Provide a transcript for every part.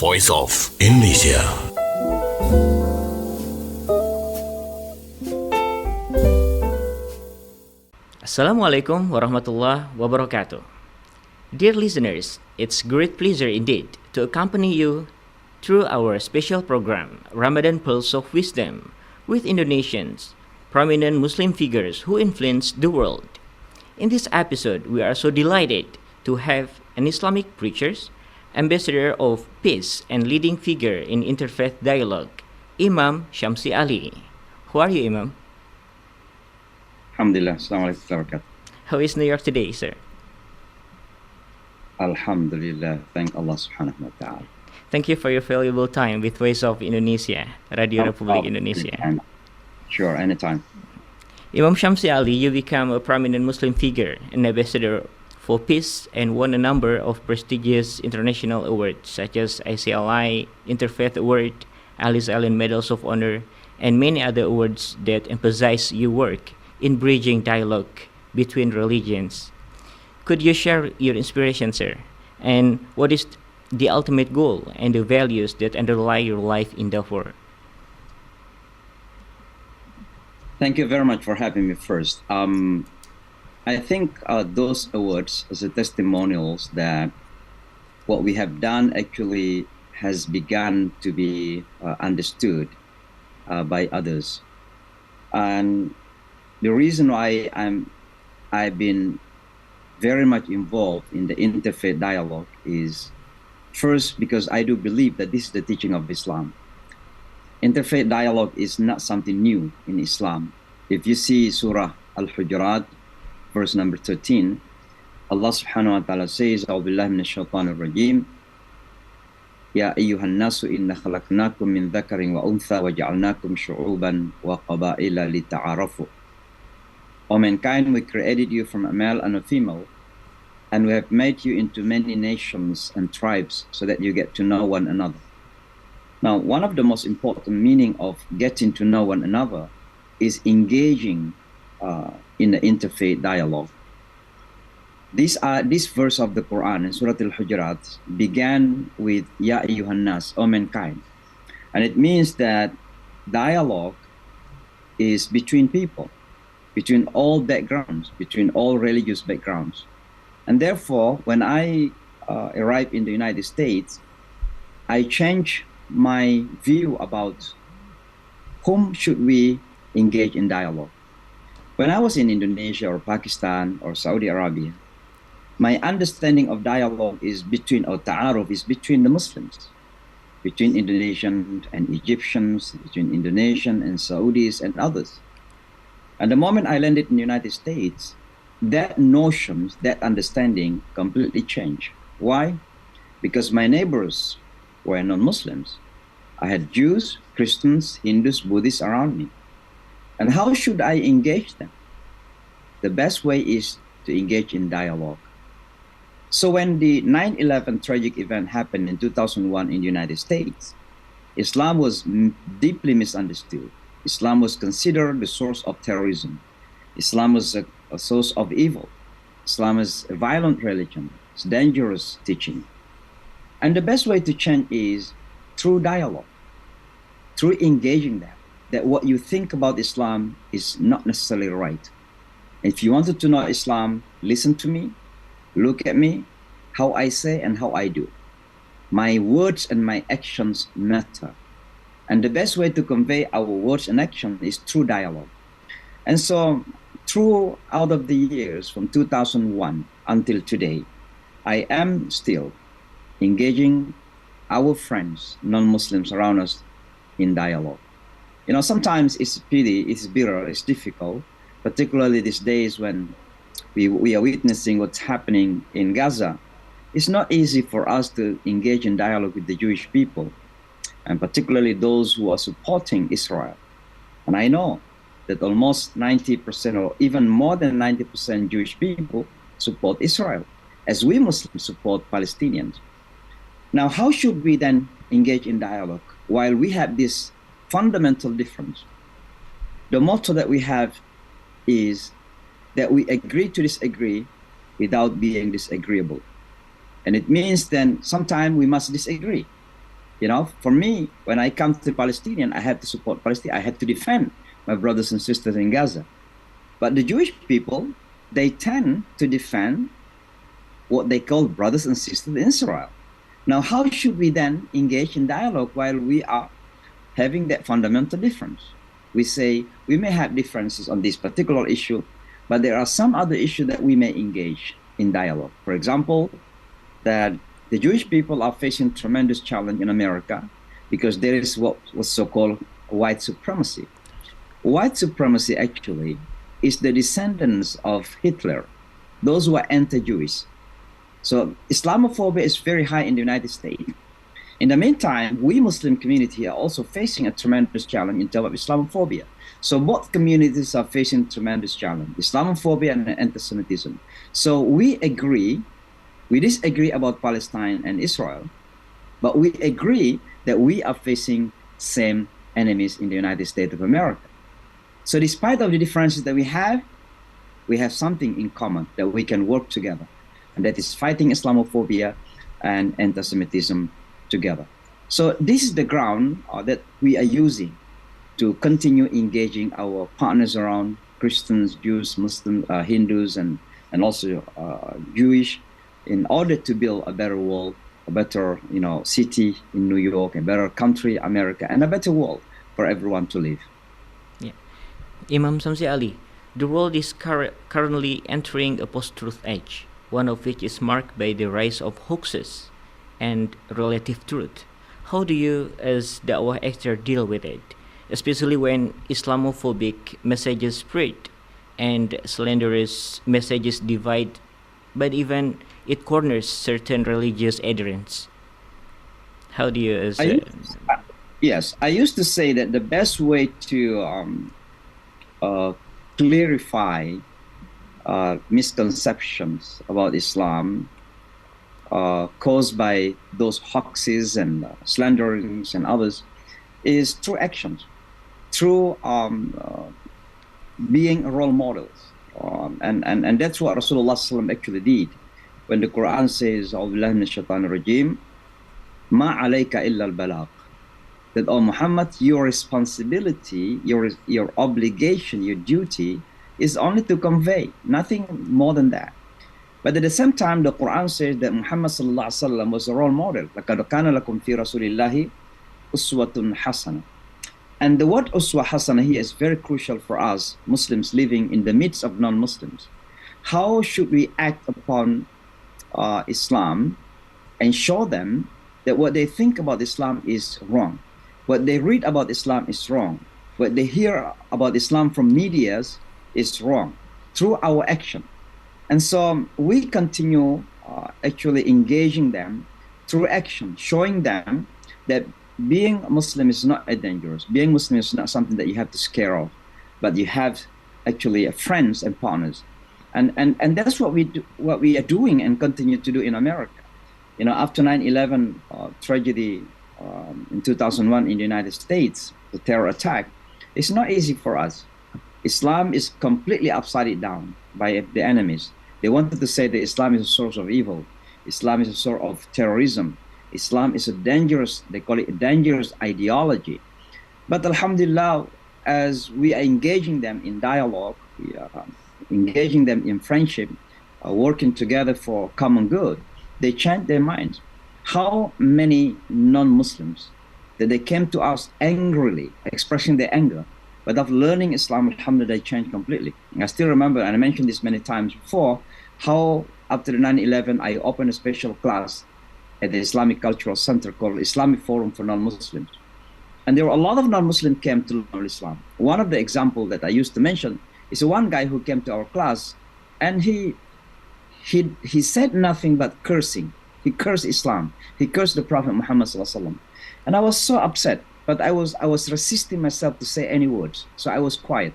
voice of Indonesia. Assalamualaikum warahmatullahi wabarakatuh. Dear listeners, it's great pleasure indeed to accompany you through our special program, Ramadan Pulse of Wisdom, with Indonesians, prominent Muslim figures who influenced the world. In this episode, we are so delighted to have an Islamic preacher, ambassador of peace and leading figure in interfaith dialogue, Imam Shamsi Ali. Who are you, Imam? Alhamdulillah. Assalamualaikum warahmatullahi wabarakatuh. How is New York today, sir? Alhamdulillah. Thank Allah subhanahu wa ta'ala. Thank you for your valuable time with Voice of Indonesia, Radio Republik Indonesia. Sure, anytime. Imam Shamsi Ali, you become a prominent Muslim figure, an ambassador for peace, and won a number of prestigious international awards such as ICLI, Interfaith Award, Alice Allen Medals of Honor, and many other awards that emphasize your work in bridging dialogue between religions. Could you share your inspiration, sir? And what is the ultimate goal and the values that underlie your life endeavor? Thank you very much for having me first. I think those awards as a testimonials that what we have done actually has begun to be understood by others. And the reason why I've been very much involved in the interfaith dialogue is first because I do believe that this is the teaching of Islam. Interfaith dialogue is not something new in Islam. If you see Surah Al-Hujurat, verse number 13, Allah subhanahu wa ta'ala says, A'udhu billahi minash shaitanir rajim, Ya ayyuhan nasu inna khalaqnakum min dhakarin wa untha wa ja'alnakum shu'uban wa qaba'ila lita'arafu. O mankind, we created you from a male and a female, and we have made you into many nations and tribes so that you get to know one another. Now, one of the most important meaning of getting to know one another is engaging in the interfaith dialogue. This verse of the Quran in Surah Al-Hujurat began with Ya ayyuhan nas, O mankind. And it means that dialogue is between people, between all backgrounds, between all religious backgrounds. And therefore, when I arrived in the United States, I changed my view about whom should we engage in dialogue. When I was in Indonesia or Pakistan or Saudi Arabia, my understanding of dialogue is between, or ta'aruf is between the Muslims, between Indonesians and Egyptians, between Indonesian and Saudis and others. And the moment I landed in the United States, that notion, that understanding completely changed. Why? Because my neighbors were non-Muslims. I had Jews, Christians, Hindus, Buddhists around me. And how should I engage them? The best way is to engage in dialogue. So when the 9/11 tragic event happened in 2001 in the United States, Islam was deeply misunderstood. Islam was considered the source of terrorism. Islam was a source of evil. Islam is a violent religion. It's dangerous teaching. And the best way to change is through dialogue, through engaging them, that what you think about Islam is not necessarily right. If you wanted to know Islam, listen to me, look at me, how I say and how I do. My words and my actions matter. And the best way to convey our words and action is through dialogue. And so throughout of the years from 2001 until today, I am still engaging our friends, non-Muslims around us in dialogue. You know, sometimes it's pity, it's bitter, it's difficult, particularly these days when we are witnessing what's happening in Gaza. It's not easy for us to engage in dialogue with the Jewish people, and particularly those who are supporting Israel. And I know that almost 90% or even more than 90% Jewish people support Israel, as we Muslims support Palestinians. Now, how should we then engage in dialogue while we have this fundamental difference? The motto that we have is that we agree to disagree without being disagreeable. And it means then sometimes we must disagree. For me, when I come to Palestinian, I have to support Palestine. I have to defend my brothers and sisters in Gaza. But the Jewish people, they tend to defend what they call brothers and sisters in Israel. Now, how should we then engage in dialogue while we are having that fundamental difference? We say we may have differences on this particular issue, but there are some other issues that we may engage in dialogue. For example, that the Jewish people are facing tremendous challenge in America because there is what was so-called white supremacy. White supremacy actually is the descendants of Hitler, those who are anti-Jewish. So Islamophobia is very high in the United States. In the meantime, we Muslim community are also facing a tremendous challenge in terms of Islamophobia. So both communities are facing tremendous challenge, Islamophobia and anti-Semitism. So we disagree about Palestine and Israel, but we agree that we are facing same enemies in the United States of America. So despite of the differences that we have something in common that we can work together, and that is fighting Islamophobia and anti-Semitism together. So this is the ground that we are using to continue engaging our partners around Christians, Jews, Muslims, Hindus, and also Jewish, in order to build a better world, a better city in New York, a better country, America, and a better world for everyone to live. Yeah. Imam Shamsi Ali, the world is currently entering a post-truth age, one of which is marked by the rise of hoaxes and relative truth. How do you, as Dawah expert, deal with it, especially when Islamophobic messages spread and slanderous messages divide, but even it corners certain religious adherents? How do you, as Yes, I used to say that the best way to clarify misconceptions about Islam caused by those hoaxes and slanderings and others is through actions, through being role models. And that's what Rasulullah ﷺ actually did. When the Quran says, "A'udhu billahi minash shaitanir rajim, ma alayka illa al-balagh," that, "Oh Muhammad, your responsibility, your obligation, your duty is only to convey, nothing more than that." But at the same time, the Quran says that Muhammad sallallahu alaihi wasallam was a role model. لَقَدْ كَانَ لَكُمْ فِي رَسُولِ اللَّهِ أُسْوَةٌ حَسَنَةٌ. And the word uswa hasana here is very crucial for us Muslims living in the midst of non-Muslims. How should we act upon Islam and show them that what they think about Islam is wrong, what they read about Islam is wrong, what they hear about Islam from medias is wrong, through our action. And so we continue actually engaging them through action, showing them that being Muslim is not dangerous. Being Muslim is not something that you have to scare off, but you have actually friends and partners. And that's what we are doing and continue to do in America. After 9/11 tragedy in 2001 in the United States, the terror attack, it's not easy for us. Islam is completely upside down by the enemies. They wanted to say that Islam is a source of evil. Islam is a source of terrorism. Islam is they call it a dangerous ideology. But alhamdulillah, as we are engaging them in dialogue, we are engaging them in friendship, working together for common good, they change their minds. How many non-Muslims that they came to us angrily, expressing their anger, but after learning Islam, alhamdulillah, they changed completely. I still remember, and I mentioned this many times before, how after the 9/11, I opened a special class at the Islamic Cultural Center called Islamic Forum for Non-Muslims. And there were a lot of non-Muslims came to learn Islam. One of the examples that I used to mention is one guy who came to our class, and he said nothing but cursing. He cursed Islam. He cursed the Prophet Muhammad sallallahu alaihi wasallam. And I was so upset, but I was resisting myself to say any words. So I was quiet.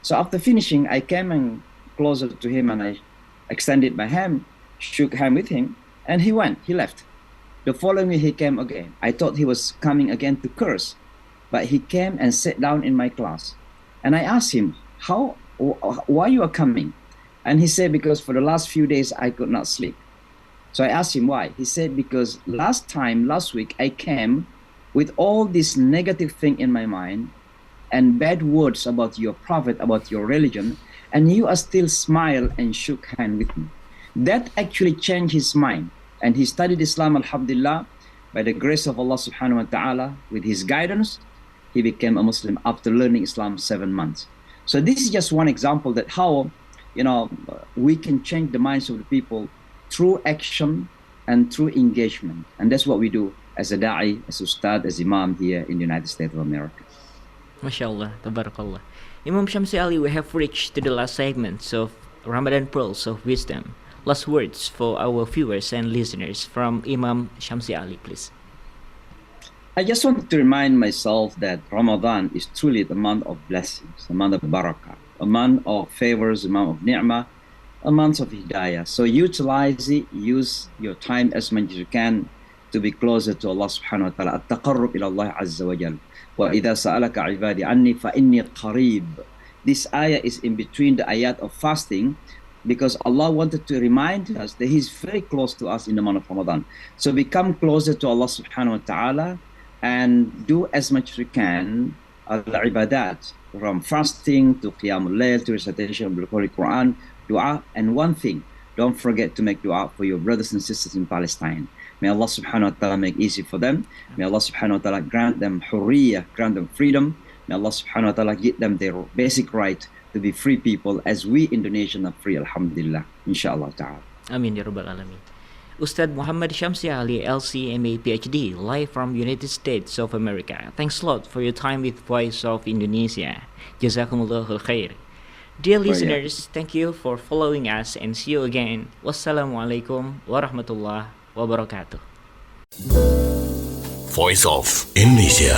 So after finishing, I came and closer to him, and I extended my hand, shook hand with him, and he left. The following week he came again. I thought he was coming again to curse, but he came and sat down in my class. And I asked him, why you are coming? And he said, because for the last few days I could not sleep. So I asked him why. He said, because last week I came with all this negative thing in my mind and bad words about your prophet, about your religion, and you are still smile and shook hand with me. That actually changed his mind. And he studied Islam, alhamdulillah, by the grace of Allah subhanahu wa ta'ala, with his guidance, he became a Muslim after learning Islam 7 months. So this is just one example that how, we can change the minds of the people through action and through engagement. And that's what we do as a da'i, as ustad, as imam here in the United States of America. MashaAllah, tabarakallah. Imam Shamsi Ali, we have reached to the last segments of Ramadan Pearls of Wisdom. Last words for our viewers and listeners from Imam Shamsi Ali, please. I just want to remind myself that Ramadan is truly the month of blessings, a month of barakah, a month of favors, a month of ni'mah, a month of hidayah. So utilize it, use your time as much as you can to be closer to Allah subhanahu wa ta'ala. At-taqarrub ila Allah azza wa jal. Wa idha sa'alaka ibadi anni fa inni qareeb. This ayah is in between the ayat of fasting, because Allah wanted to remind us that He's very close to us in the month of Ramadan. So become closer to Allah subhanahu wa ta'ala and do as much as we can al-ibadat, from fasting to qiyamul layl to recitation of the Holy Quran, dua. And one thing, don't forget to make dua for your brothers and sisters in Palestine. May Allah subhanahu wa ta'ala make easy for them. May Allah subhanahu wa ta'ala grant them hurriyah, grant them freedom. May Allah subhanahu wa ta'ala give them their basic right to be free people, as we Indonesians are free, alhamdulillah, inshallah ta'ala. Amin ya rabbal alamin. Ustad Muhammad Shamsi Ali, LCMA Ph.D, live from United States of America. Thanks a lot for your time with Voice of Indonesia. Jazakumullahu khair. Dear listeners, thank you for following us and see you again. Wassalamualaikum warahmatullahi wabarakatuh. Voice of Indonesia.